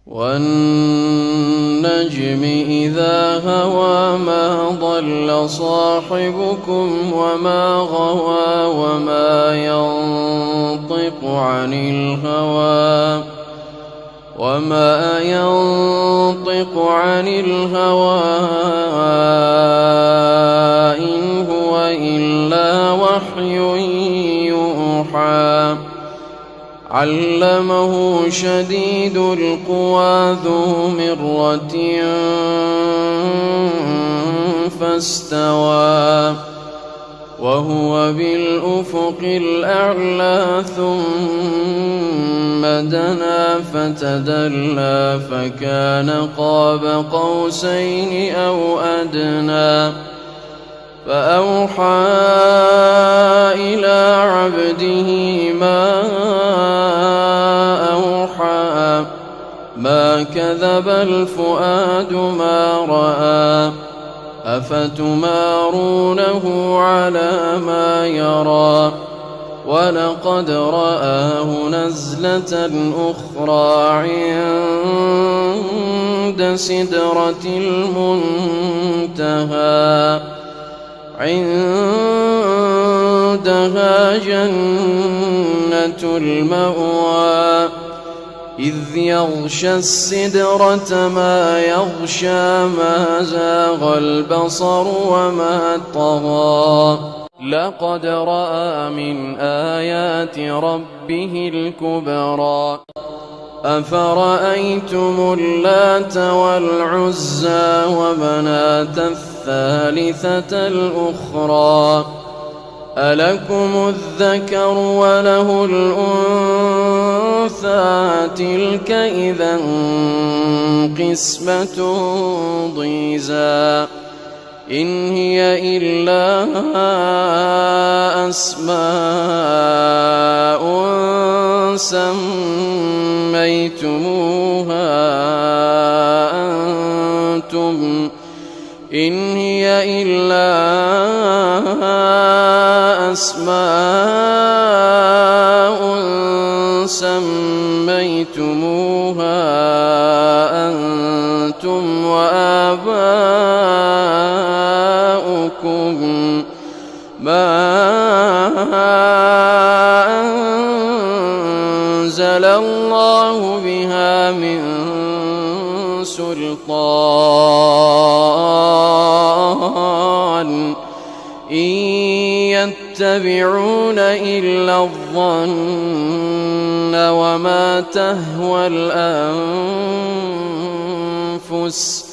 والنجم إذا هوى ما ضل صاحبكم وما غوى وما ينطق عن الهوى إن هو إلا وحي يوحى علمه شديد القوى ذو مرة فاستوى وهو بالأفق الأعلى ثم دنا فتدلى فكان قاب قوسين أو أدنى فأوحى إلى عبده ما أوحى ما كذب الفؤاد ما رأى أفتمارونه على ما يرى ولقد رآه نزلة أخرى عند سدرة المنتهى عندها جنة المأوى إذ يغشى السدرة ما يغشى ما زاغ البصر وما طغى لقد رأى من آيات ربه الكبرى أفرأيتم اللات والعزى ومناة الثالثة الأخرى ألكم الذكر وله الأنثى تلك إذا قسمة ضيزى إن هي إلا أسماء سميتموها أنتم وآباؤكم ما أنزل الله بها من سلطان إن يتبعون إلا الظن وما تهوى الأنفس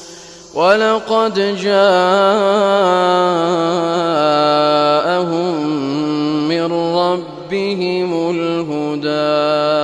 ولقد جاءهم من ربهم الهدى.